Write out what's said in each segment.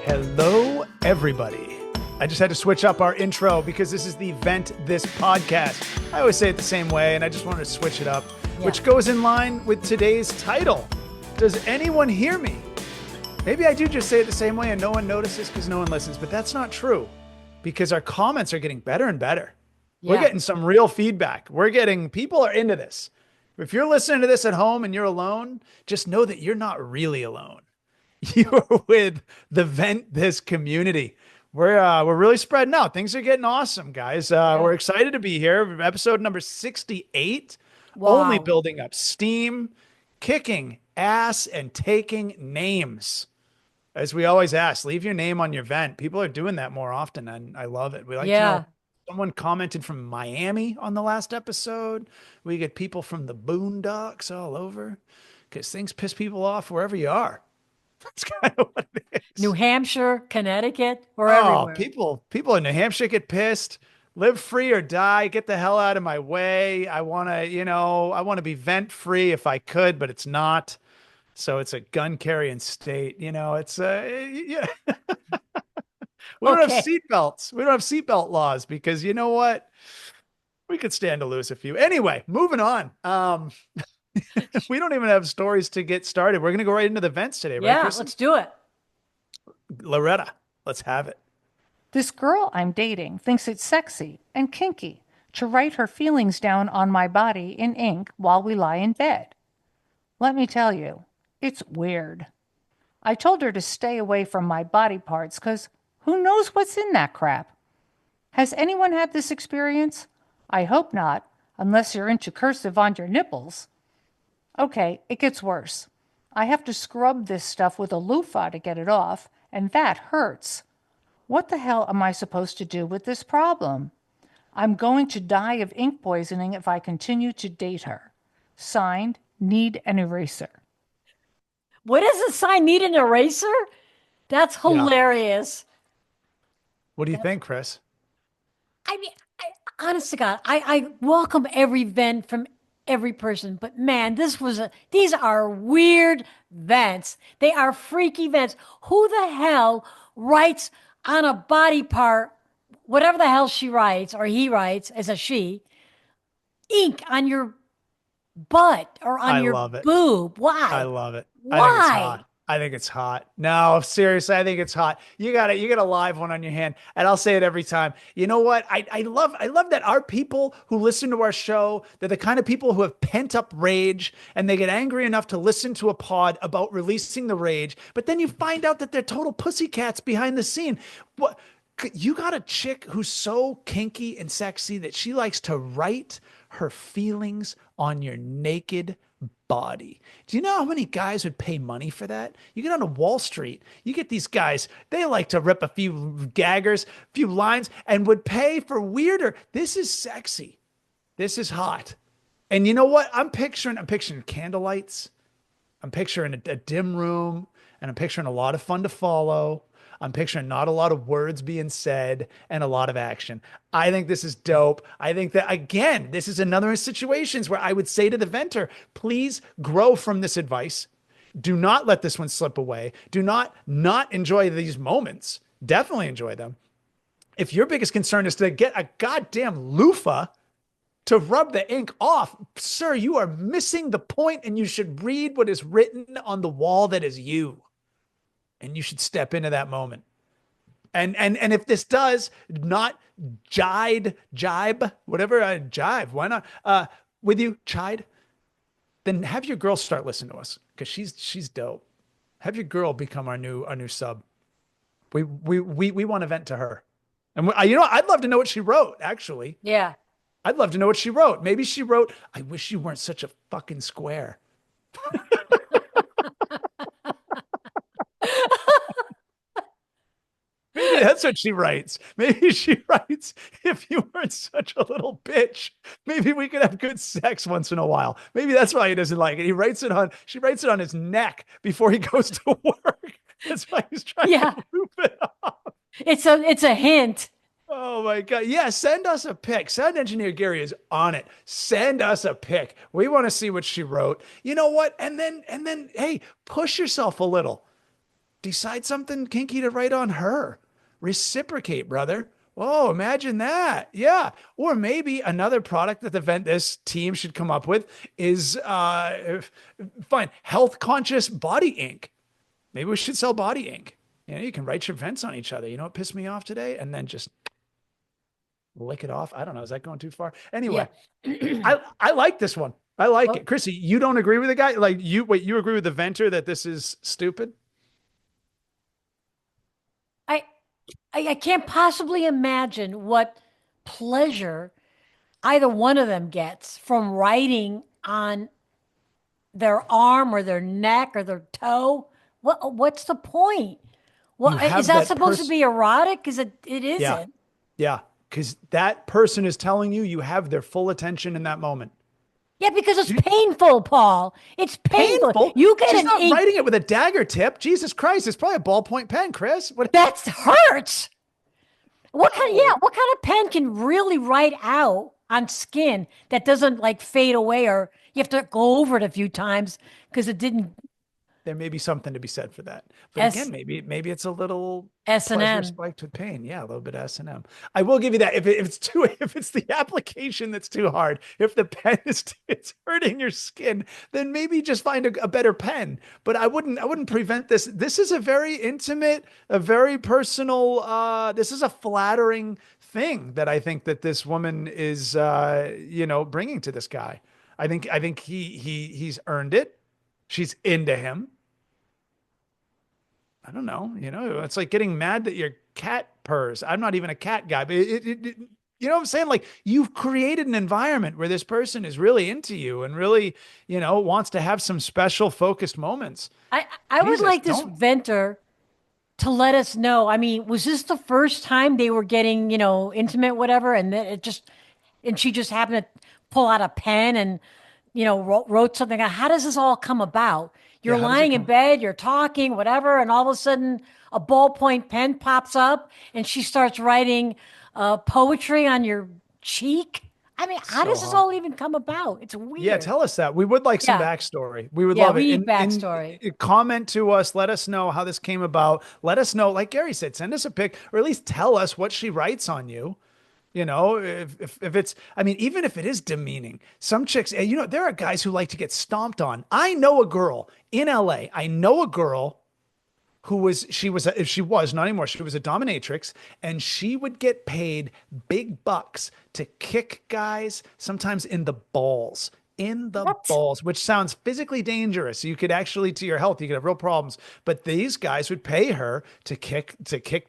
Hello, everybody. I just had to switch up our intro because this is the Ventthis podcast. I always say it the same way, and I just wanted to switch it up, which goes in line with today's title. Does anyone hear me? Maybe I do just say it the same way and no one notices because no one listens, but that's not true because our comments are getting better and better. Yeah. We're getting some real feedback. People are into this. If you're listening to this at home and you're alone, just know that you're not really alone. You're with the Ventthis community. We're really spreading out. Things are getting awesome, guys. We're excited to be here. Episode number 68. Wow. Only building up steam, kicking ass, and taking names. As we always ask, leave your name on your vent. People are doing that more often, and I love it. We like to know. Someone commented from Miami on the last episode. We get people from the boondocks all over because things piss people off wherever you are. That's kind of what it is. New Hampshire, Connecticut, we're everywhere. People in New Hampshire get pissed. Live free or die. Get the hell out of my way. I want to be vent free if I could, but it's not. So it's a gun carrying state. It's yeah. We don't have seatbelts. We don't have seatbelt laws because you know what? We could stand to lose a few. Anyway, moving on. We don't even have stories to get started. We're going to go right into the vents today, right? Yeah, Kristen? Let's do it. Loretta, let's have it. This girl I'm dating thinks it's sexy and kinky to write her feelings down on my body in ink while we lie in bed. Let me tell you, it's weird. I told her to stay away from my body parts because who knows what's in that crap? Has anyone had this experience? I hope not, unless you're into cursive on your nipples. Okay, it gets worse. I have to scrub this stuff with a loofah to get it off, and that hurts. What the hell am I supposed to do with this problem? I'm going to die of ink poisoning if I continue to date her. Signed, need an eraser. What does it sign? Need an eraser? That's hilarious. What do you think, Chris? I mean, honest to God, I welcome every vent from every person, but man, these are weird vents. They are freaky vents. Who the hell writes on a body part, whatever the hell she writes or he writes as a she, ink on your butt or on your boob? Why? I love it. Why? I think it's hot. No, seriously, I think it's hot. You got a live one on your hand, and I'll say it every time. You know what? I love that our people who listen to our show, they're the kind of people who have pent up rage, and they get angry enough to listen to a pod about releasing the rage, but then you find out that they're total pussycats behind the scene. What? You got a chick who's so kinky and sexy that she likes to write her feelings on your naked body. Do you know how many guys would pay money for that? You get on Wall Street, you get these guys, they like to rip a few gaggers, a few lines, and would pay for weirder. This is sexy. This is hot. And you know what? I'm picturing candlelights. I'm picturing a dim room, and I'm picturing a lot of fun to follow. I'm picturing not a lot of words being said and a lot of action. I think this is dope. I think that, again, this is another situations where I would say to the venter, please grow from this advice. Do not let this one slip away. Do not enjoy these moments. Definitely enjoy them. If your biggest concern is to get a goddamn loofah to rub the ink off, sir, you are missing the point, and you should read what is written on the wall that is you. And you should step into that moment. And if this does not jibe, why not? With you, chide, then have your girl start listening to us because she's dope. Have your girl become our new sub. We want to vent to her. And I'd love to know what she wrote, actually. Yeah. I'd love to know what she wrote. Maybe she wrote, I wish you weren't such a fucking square. Maybe that's what she writes. Maybe she writes, if you weren't such a little bitch, maybe we could have good sex once in a while. Maybe that's why he doesn't like it. She writes it on his neck before he goes to work. That's why he's trying to loop it up. It's a hint. Oh my God. Yeah. Send us a pic. Sound engineer Gary is on it. Send us a pic. We want to see what she wrote. You know what? And then, hey, push yourself a little. decide something kinky to write on her. Reciprocate, brother. Oh, imagine that. Yeah. Or maybe another product that the Ventthis team should come up with is fine, health conscious body ink. Maybe we should sell body ink. You can write your vents on each other. You know what pissed me off today? And then just lick it off. I don't know. Is that going too far? Yeah. Anyway, I like this one. I like Well, it. Chrissy, you don't agree with the guy? Like you wait, you agree with the venter that this is stupid? I, I can't possibly imagine what pleasure either one of them gets from writing on their arm or their neck or their toe. What's the point? Well, You is have that that supposed to person. be erotic? Because it Yeah. isn't. Yeah. Because that person is telling you you have their full attention in that moment. Yeah, because it's You- painful, Paul. It's painful. Painful. You get She's an not ink writing it with a dagger tip. Jesus Christ. It's probably a ballpoint pen, Chris. What? that hurts. No. What kind of pen can really write out on skin that doesn't like fade away or you have to go over it a few times because it didn't There may be something to be said for that. But S again, maybe it's a little S and pleasure M. spiked with pain. Yeah, a little bit of S&M. I will give you that. If it's too, if it's the application that's too hard, if the pen is it's hurting your skin, then maybe just find a better pen. But I wouldn't prevent this. This is a very intimate, a very personal. This is a flattering thing that I think that this woman is, bringing to this guy. I think he's earned it. She's into him. I don't know. It's like getting mad that your cat purrs. I'm not even a cat guy, but you know what I'm saying? Like you've created an environment where this person is really into you and really, wants to have some special focused moments. I would Jesus, like this don't. venter to let us know. I mean, was this the first time they were getting, intimate, whatever, and then and she just happened to pull out a pen and, wrote something out. How does this all come about? Yeah, You're how does it lying in come? bed, you're talking, whatever, and all of a sudden a ballpoint pen pops up and she starts writing poetry on your cheek. I mean, how So does this hot. all even come about? It's Yeah, weird. tell us that. We would like some Yeah. backstory. We would Yeah, love we it. need And backstory. comment to us. Let us know how this came about. Let us know, like Gary said, send us a pic or at least tell us what she writes on you. If it's, I mean, even if it is demeaning, some chicks, there are guys who like to get stomped on. I know a girl in LA. I know a girl who she was not anymore. She was a dominatrix and she would get paid big bucks to kick guys sometimes in the balls. In the What? balls, which sounds physically dangerous. You could actually, to your health, you could have real problems. But these guys would pay her to kick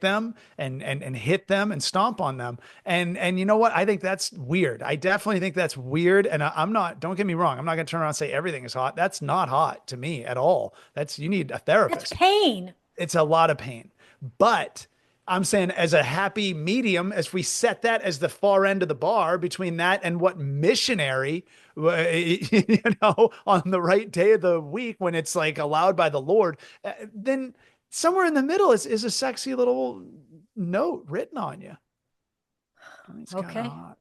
them and hit them and stomp on them. And you know what? I think that's weird. I definitely think that's weird. And I'm not. Don't get me wrong. I'm not going to turn around and say everything is hot. That's not hot to me at all. You need a That's therapist. pain. It's a lot of pain. But I'm saying as a happy medium, as we set that as the far end of the bar between that and what missionary, on the right day of the week when it's like allowed by the Lord, then somewhere in the middle is a sexy little note written on you. It's kind of Okay. hot.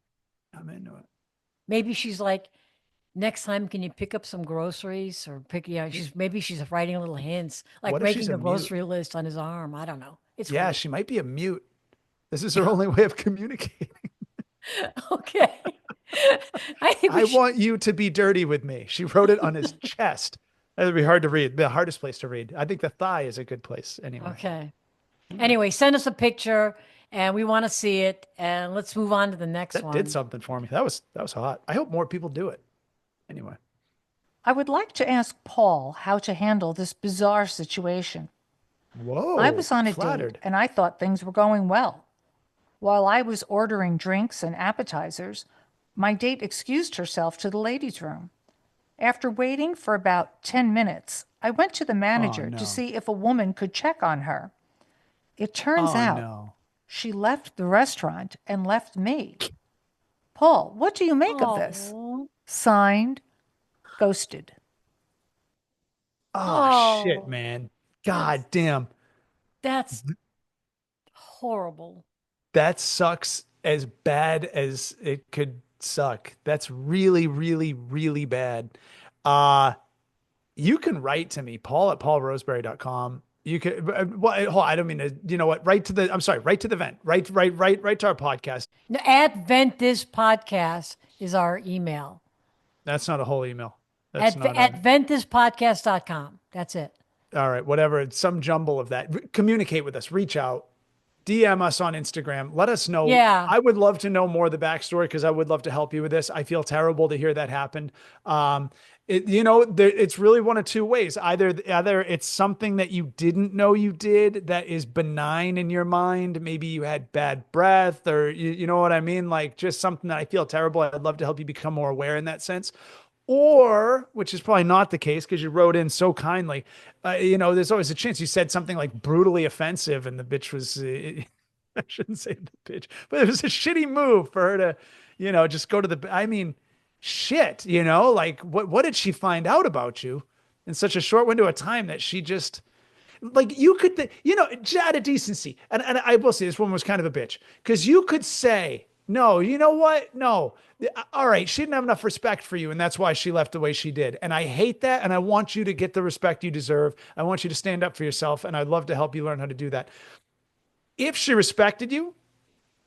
I'm into it. Maybe she's like, next time, can you pick up some groceries or maybe she's writing little hints, like What if she's making a the mute? grocery list on his arm. I don't know. It's Yeah, weird. she might be a mute. This is her only way of communicating. Okay. I think we I should. want you to be dirty with me. She wrote it on his chest. That'd be hard to read. The hardest place to read. I think the thigh is a good place anyway. Okay. Anyway, send us a picture and we want to see it. And let's move on to the next That did one. something for me. That was hot. I hope more people do it. Anyway. I would like to ask Paul how to handle this bizarre situation. I Whoa. was on a date Flattered. and I thought things were going well. While I was ordering drinks and appetizers, my date excused herself to the ladies' room. After waiting for about 10 minutes, I went to the Oh manager to no. see if a woman could check on her. It turns Oh out no. she left the restaurant and left me. Paul, what do you make of this? Oh, Signed, Ghosted. Oh shit, oh, man. that's God damn. that's horrible. That sucks as bad as it could suck. That's really, really, really bad. Uh, you can write to me, Paul at paulroseberry.com. You could, well, hold on, I don't mean to, you know what? Right to the, I'm sorry, right to the vent, right to our podcast. No, at Ventthis podcast is our email. That's not a whole email. That's not a, At ventthispodcast.com. That's it. all right, whatever. It's some jumble of that. Communicate with us, reach out, DM us on Instagram. Let us know. Yeah. I would love to know more of the backstory because I would love to help you with this. I feel terrible to hear that happen. It's really one of two ways. Either it's something that you didn't know you did that is benign in your mind. Maybe you had bad breath, or you know what I mean? Like just something that I feel terrible. I'd love to help you become more aware in that sense. Or, which is probably not the case because you wrote in so kindly, there's always a chance you said something like brutally offensive and the bitch was, I shouldn't say the bitch, but it was a shitty move for her to, just go to I mean, shit, like what did she find out about you in such a short window of time that she just, like you could, just out of decency. And I will say this woman was kind of a bitch because you could say, no, you know what? No. All right. She didn't have enough respect for you. And that's why she left the way she did. And I hate that. And I want you to get the respect you deserve. I want you to stand up for yourself. And I'd love to help you learn how to do that. If she respected you,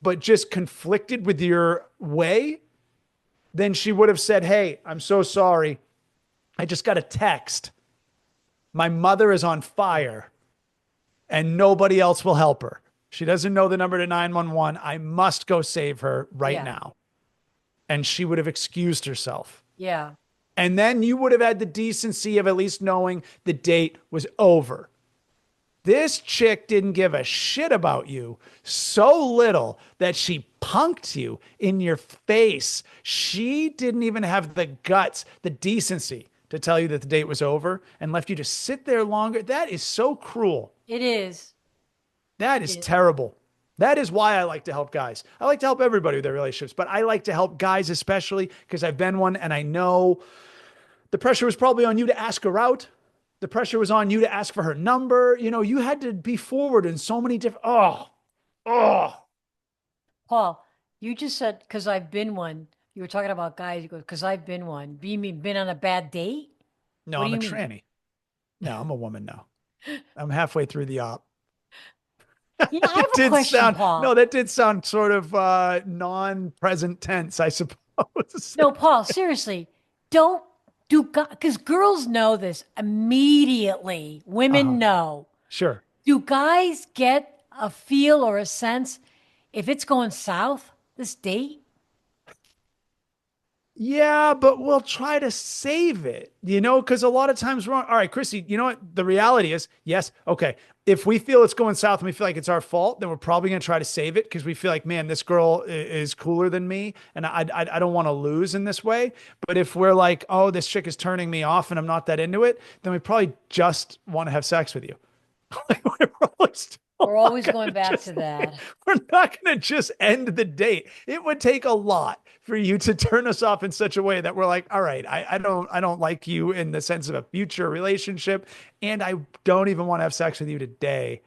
but just conflicted with your way, then she would have said, hey, I'm so sorry. I just got a text. My mother is on fire and nobody else will help her. She doesn't know the number to 911. I must go save her right now. And she would have excused herself. Yeah. And then you would have had the decency of at least knowing the date was over. This chick didn't give a shit about you so little that she punked you in your face. She didn't even have the guts, the decency to tell you that the date was over and left you to sit there longer. That is so cruel. It is. That is terrible. That is why I like to help guys. I like to help everybody with their relationships, but I like to help guys especially because I've been one and I know the pressure was probably on you to ask her out. The pressure was on you to ask for her number. You had to be forward in so many different, Paul, you just said, because I've been one. You were talking about guys. You go, because I've been one. You mean been on a bad date? No, What I'm do a you mean? tranny. No, I'm a woman now. I'm halfway through the op. I have a question, Paul. No, that did sound sort of non-present tense, I suppose. No, Paul, seriously, don't do, because girls know this immediately. Women know. Sure. Do guys get a feel or a sense if it's going south, this date? Yeah, but we'll try to save it, because a lot of times we're on. All right, Chrissy, you know what? The reality is, yes, okay. If we feel it's going south and we feel like it's our fault, then we're probably going to try to save it because we feel like, man, this girl is cooler than me and I don't want to lose in this way. But if we're like, oh, this chick is turning me off and I'm not that into it, then we probably just want to have sex with you. We're always going back to that. We're not going to just end the date. It would take a lot for you to turn us off in such a way that we're like, all right, I don't like you in the sense of a future relationship, and I don't even want to have sex with you today.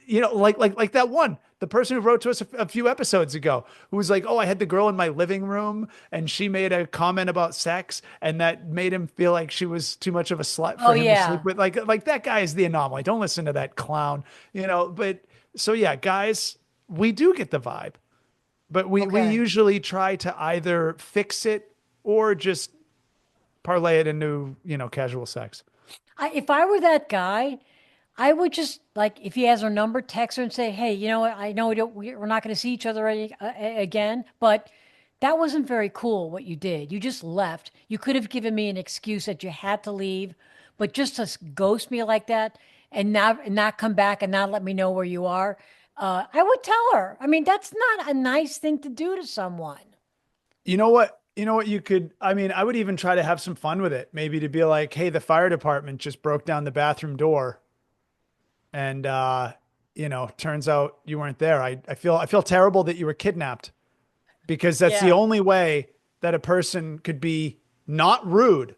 Like that one, the person who wrote to us a few episodes ago, who was like, oh, I had the girl in my living room and she made a comment about sex and that made him feel like she was too much of a slut for him to sleep with. Like that guy is the anomaly. Don't listen to that clown, but so yeah, guys, we do get the vibe, but we usually try to either fix it or just parlay it into, casual sex. If I were that guy, I would just, like, if he has her number, text her and say, hey, you know what? I know we're not going to see each other again, but that wasn't very cool what you did. You just left. You could have given me an excuse that you had to leave, but just to ghost me like that and not come back and not let me know where you are, I would tell her. I mean, that's not a nice thing to do to someone. You know what? You could, I would even try to have some fun with it. Maybe to be like, hey, the fire department just broke down the bathroom door. And, turns out you weren't there. I feel terrible that you were kidnapped because that's the only way that a person could be not rude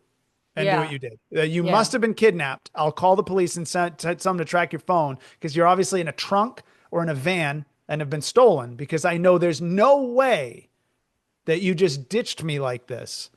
and do what you did. You must have been kidnapped. I'll call the police and send someone to track your phone because you're obviously in a trunk or in a van and have been stolen, because I know there's no way that you just ditched me like this.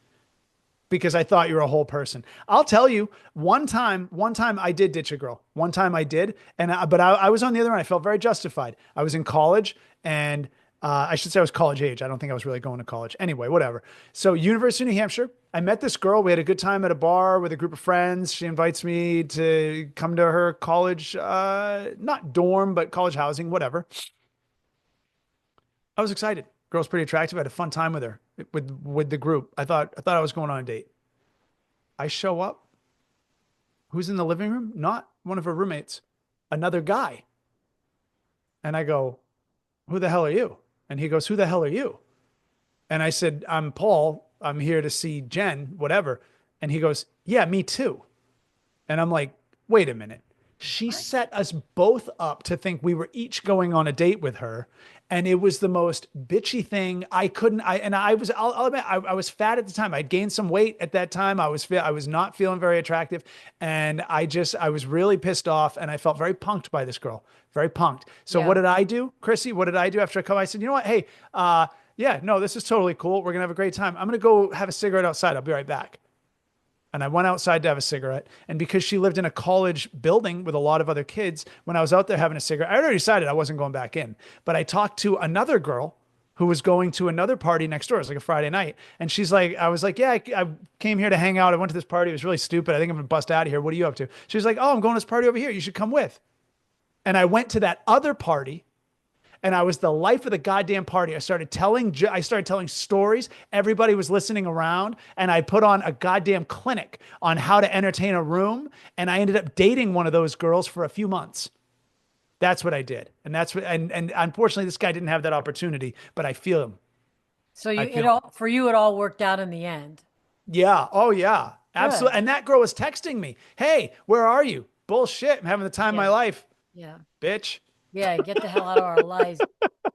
because I thought you were a whole person. I'll tell you, one time I did ditch a girl. One time I did, but I was on the other end. I felt very justified. I was in college, and I should say I was college age. I don't think I was really going to college. Anyway, whatever. So University of New Hampshire, I met this girl. We had a good time at a bar with a group of friends. She invites me to come to her college, not dorm, but college housing, whatever. I was excited. Girl's pretty attractive. I had a fun time with her, with the group. I thought I was going on a date. I show up. Who's in the living room? Not one of her roommates, another guy. And I go, "Who the hell are you?" And he goes, "Who the hell are you?" And I said, "I'm Paul. I'm here to see Jen, whatever." And he goes, "Yeah, me too." And I'm like, "Wait a minute." She set us both up to think we were each going on a date with her. And it was the most bitchy thing. I'll admit, I was fat at the time. I'd gained some weight at that time. I was not feeling very attractive. And I was really pissed off, and I felt very punked by this girl, very punked. So Yeah. what did I do, Chrissy? What did I do after I come? I said, "You know what? Hey, yeah, no, this is totally cool. We're going to have a great time. I'm going to go have a cigarette outside. I'll be right back." And I went outside to have a cigarette. And because she lived in a college building with a lot of other kids, when I was out there having a cigarette, I already decided I wasn't going back in. But I talked to another girl who was going to another party next door. It was like a Friday night. And she's like, I was like, "Yeah, I came here to hang out. I went to this party. It was really stupid. I think I'm going to bust out of here. What are you up to?" She was like, "Oh, I'm going to this party over here. You should come with." And I went to that other party, and I was the life of the goddamn party. I started telling stories. Everybody was listening around, and I put on a goddamn clinic on how to entertain a room. And I ended up dating one of those girls for a few months. That's what I did. And unfortunately this guy didn't have that opportunity, but I feel him. So I you it feel him. all for you it all worked out in the end. Yeah. Oh yeah. Good. Absolutely. And that girl was texting me, "Hey, where are you?" Bullshit. I'm having the time of my Yeah. life, Yeah. bitch. Yeah. Get the hell out of our lives.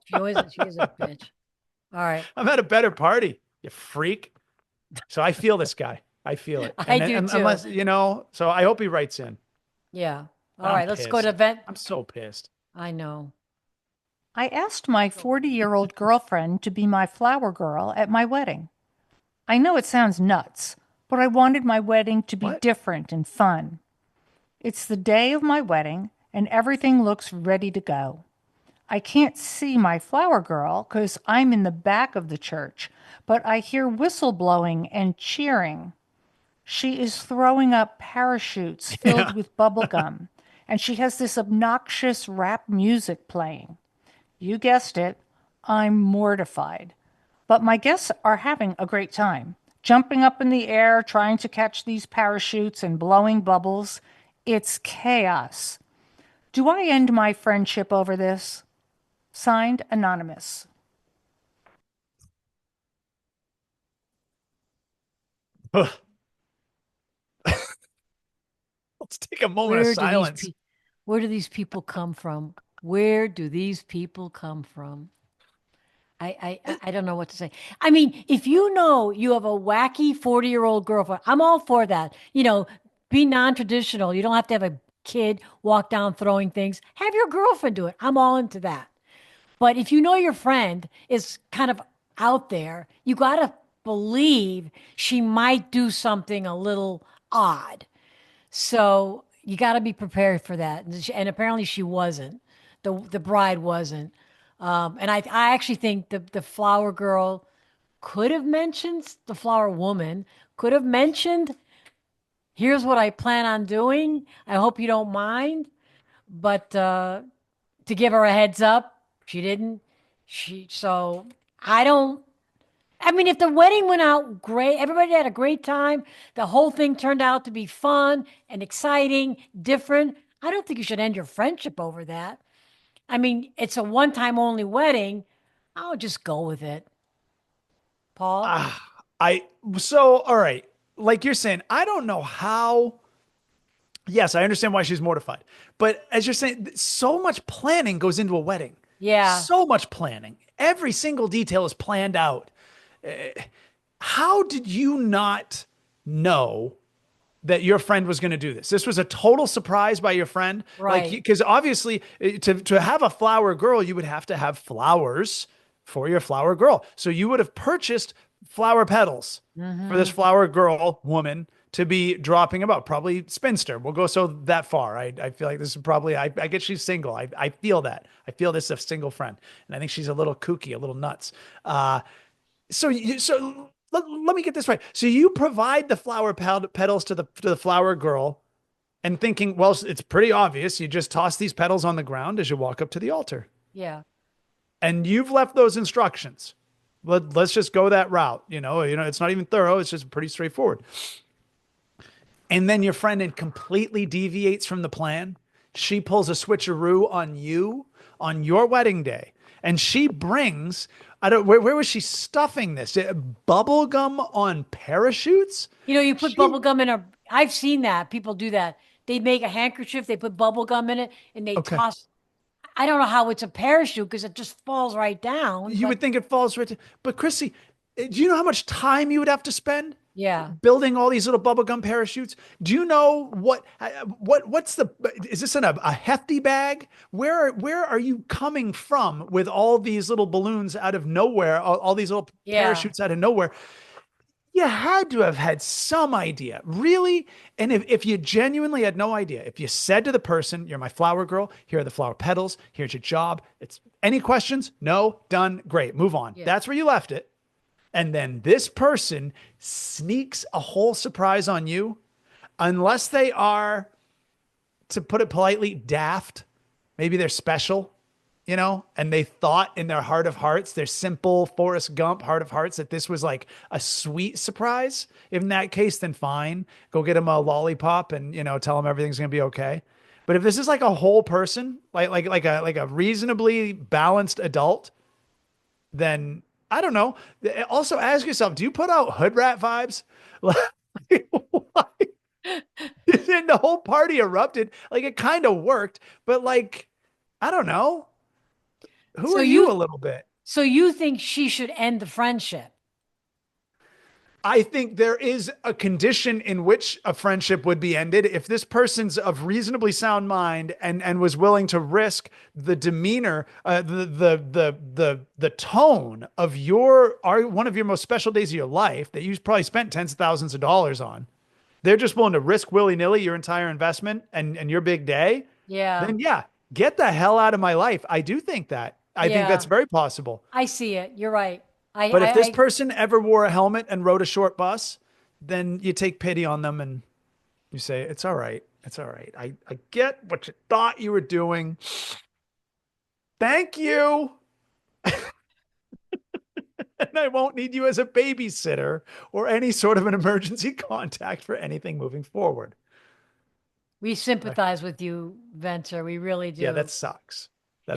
She is a bitch. All right. I'm at a better party, you freak. So I feel this guy. I feel it. I do too. Unless, so I hope he writes in. Yeah. All I'm right. Let's go to pissed. vent. I'm so pissed. I know. I asked my 40-year-old girlfriend to be my flower girl at my wedding. I know it sounds nuts, but I wanted my wedding to be What? different and fun. It's the day of my wedding, and everything looks ready to go. I can't see my flower girl because I'm in the back of the church, but I hear whistle blowing and cheering. She is throwing up parachutes filled Yeah. with bubble gum, and she has this obnoxious rap music playing. You guessed it, I'm mortified. But my guests are having a great time, jumping up in the air, trying to catch these parachutes and blowing bubbles. It's chaos. Do I end my friendship over this? Signed, Anonymous. Ugh. Let's take a moment of Where do these silence. people where do these people come from? Where do these people come from? I don't know what to say. I mean, if you know you have a wacky 40-year-old girlfriend, I'm all for that. Be non-traditional. You don't have to have a kid walk down throwing things. Have your girlfriend do it. I'm all into that. But if you know your friend is kind of out there, you got to believe she might do something a little odd. So you got to be prepared for that. And apparently she wasn't. The bride wasn't. And I actually think the flower girl could have mentioned, the flower woman could have mentioned, "Here's what I plan on doing. I hope you don't mind." But to give her a heads up, she didn't. So I don't. I mean, if the wedding went out great, everybody had a great time, the whole thing turned out to be fun and exciting, different. I don't think you should end your friendship over that. I mean, it's a one time only wedding. I'll just go with it. Paul? Ah, I, so, all right. Like you're saying, I don't know how. Yes, I understand why she's mortified. But as you're saying, so much planning goes into a wedding. Yeah, So much planning. Every single detail is planned out. How did you not know that your friend was going to do this? This was a total surprise by your friend. Like, right. because obviously to have a flower girl, you would have to have flowers for your flower girl. So you would have purchased flower petals for this Mm-hmm. flower girl woman to be dropping about, probably spinster. We'll go so that far. I feel like this is probably, I get she's single. I feel that. I feel this is a single friend. And I think she's a little kooky, a little nuts. So let me get this right. So you provide the petals to the flower girl and thinking, well, it's pretty obvious. You just toss these petals on the ground as you walk up to the altar. Yeah. And you've left those instructions. Let's just go that route. It's not even thorough. It's just pretty straightforward. And then your friend completely deviates from the plan. She pulls a switcheroo on you on your wedding day. And she brings, where was she stuffing this? Bubble gum on parachutes? You put bubble gum in I've seen that. People do that. They make a handkerchief, they put bubble gum in it, and they Okay. toss. I don't know how it's a parachute because it just falls right down. You But would think it falls right to, but Chrissy, do you know how much time you would have to spend yeah. building all these little bubblegum parachutes? Do you know what's is this in a hefty bag? Where are you coming from with all these little balloons out of nowhere, all these little Yeah. parachutes out of nowhere? You had to have had some idea, really. And if you genuinely had no idea, if you said to the person, you're my flower girl, here are the flower petals, here's your job. It's any questions? No, done, great, move on. Yeah. That's where you left it. And then this person sneaks a whole surprise on you, unless they are, to put it politely, daft. Maybe they're special, and they thought in their heart of hearts, their simple Forrest Gump heart of hearts, that this was like a sweet surprise. In that case, then fine. Go get them a lollipop and, tell them everything's going to be okay. But if this is like a whole person, like a reasonably balanced adult, then I don't know. Also ask yourself, do you put out hood rat vibes? And the whole party erupted. Like it kind of worked, but like, I don't know. Who So are you a little bit? So you think she should end the friendship? I think there is a condition in which a friendship would be ended if this person's of reasonably sound mind and was willing to risk the demeanor, the tone of one of your most special days of your life that you probably spent tens of thousands of dollars on. They're just willing to risk willy-nilly your entire investment and your big day. Yeah. Then yeah, get the hell out of my life. I do think that. I think that's very possible. I see it. You're right. But if this person ever wore a helmet and rode a short bus, then you take pity on them and you say, it's all right. It's all right. I get what you thought you were doing. Thank you. And I won't need you as a babysitter or any sort of an emergency contact for anything moving forward. We sympathize with you, Venter. We really do. Yeah, that sucks.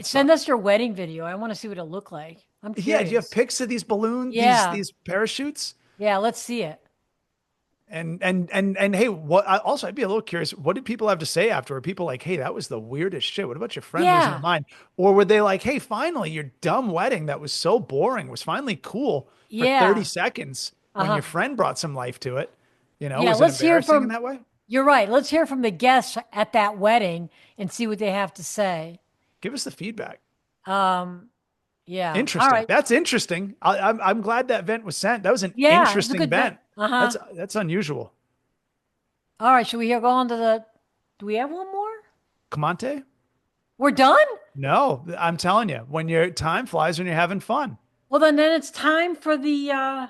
Send us your wedding video. I want to see what it looked like. I'm curious. Yeah, do you have pics of these balloons, these parachutes? Yeah, let's see it. And hey, also I'd be a little curious, what did people have to say after? Were people like, hey, that was the weirdest shit. What about your friend losing her mind? Or were they like, hey, finally, your dumb wedding that was so boring was finally cool for 30 seconds when your friend brought some life to it? Was it embarrassing in that way? You're right. Let's hear from the guests at that wedding and see what they have to say. Give us the feedback. Yeah. Interesting. All right. That's interesting. I'm glad that vent was sent. That was an interesting vent. That's unusual. All right. Should we go on to do we have one more? Comante? We're done? No, I'm telling you, when your time flies when you're having fun. Well, then it's time for the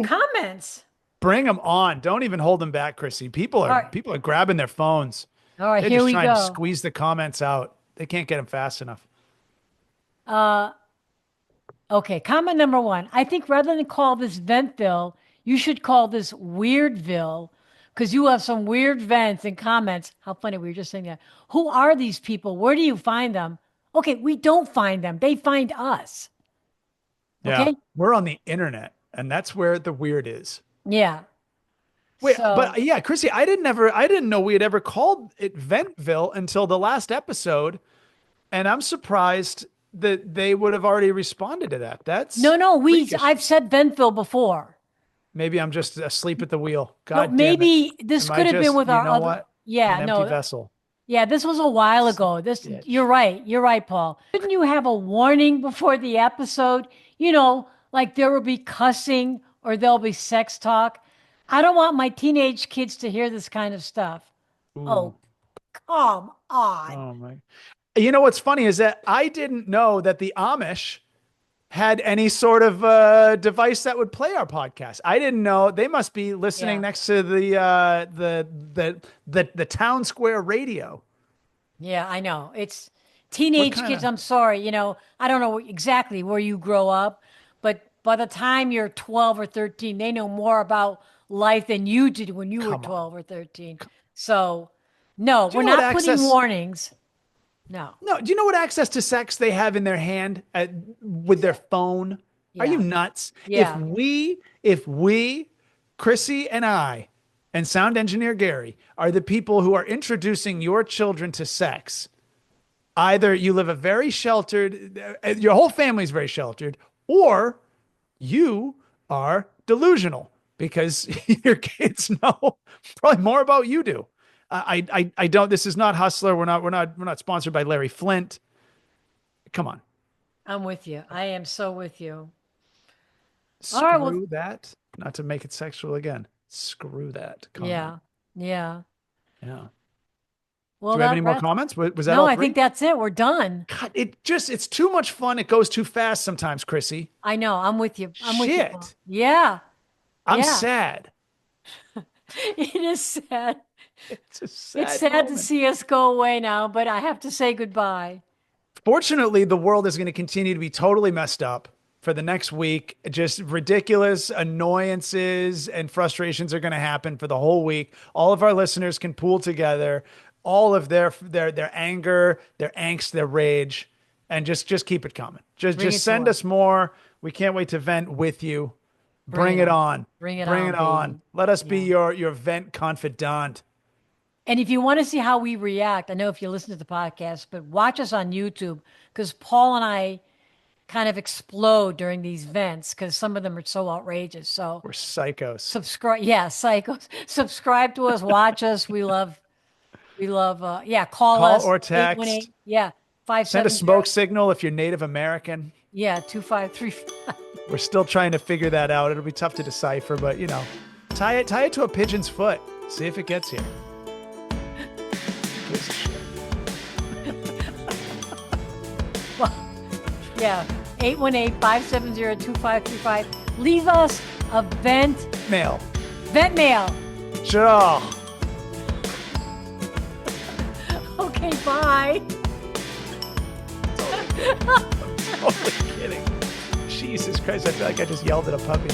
comments. Bring them on. Don't even hold them back, Chrissy. People are grabbing their phones. All right, They're here just we trying go. to squeeze the comments out. They can't get them fast enough. Okay, comment number 1. I think rather than call this Ventville, you should call this Weirdville because you have some weird vents and comments. How funny, we were just saying that. Who are these people? Where do you find them? Okay, we don't find them. They find us. Yeah, okay? We're on the internet, and that's where the weird is. Yeah. Wait, but yeah, Chrissy, I didn't know we had ever called it Ventville until the last episode, and I'm surprised that they would have already responded to that. That's no. I've said Ventville before. Maybe I'm just asleep at the wheel. God, maybe this could have been with our other. What? Yeah, An empty vessel. Yeah, this was a while ago. You're right. You're right, Paul. Shouldn't you have a warning before the episode? like there will be cussing or there'll be sex talk. I don't want my teenage kids to hear this kind of stuff. Ooh. Oh, come on. Oh my. You know what's funny is that I didn't know that the Amish had any sort of device that would play our podcast. I didn't know. They must be listening Yeah. next to the town square radio. Yeah, I know. It's What teenage kind kids. of I'm sorry. I don't know exactly where you grow up, but by the time you're 12 or 13, they know more about life than you did when you were come on? 12 or 13. So, no, Do you we're know what not putting access? warnings. No. No, do you know what access to sex they have in their hand with their phone? Are you Yeah. nuts? Yeah. If we, Chrissy and I, and sound engineer Gary are the people who are introducing your children to sex, either you live a very sheltered, your whole family's very sheltered, or you are delusional because your kids know probably more about you do. I don't. This is not Hustler. We're not sponsored by Larry Flint. Come on, I'm with you. I am so with you. All right. Well, screw that. Not to make it sexual again. Screw that comment. yeah. Yeah. Yeah. Well, Do we have that any more rats. comments? Was that No, all I think three? that's it. We're done. God, it's too much fun. It goes too fast sometimes, Chrissy. I know. I'm with you. I'm with you, Paul. Shit. Yeah. I'm Yeah. sad. It is sad. It's a It's sad sad to moment. see us go away now, but I have to say goodbye. Fortunately, the world is going to continue to be totally messed up for the next week. Just ridiculous annoyances and frustrations are going to happen for the whole week. All of our listeners can pool together all of their anger, their angst, their rage, and just keep it coming. Just Bring just it to send us. us more. We can't wait to vent with you. Bring Bring it it on. on. Bring it Bring on, it on. baby. Let us be Yeah. your vent confidant. And if you want to see how we react, I know if you listen to the podcast, but watch us on YouTube because Paul and I kind of explode during these vents because some of them are so outrageous. So We're psychos. subscribe. Yeah, psychos. Subscribe to us. Watch us. We love, yeah, call Call us or text. 818. Yeah, Send a 570. smoke signal if you're Native American. Yeah, 2535. We're still trying to figure that out. It'll be tough to decipher, but tie it to a pigeon's foot. See if it gets here. Gives a shit. Well, yeah, 818-570-2535. Leave us a vent Mail. mail. Sure. Okay, bye. Totally kidding. Jesus Christ, I feel like I just yelled at a puppy.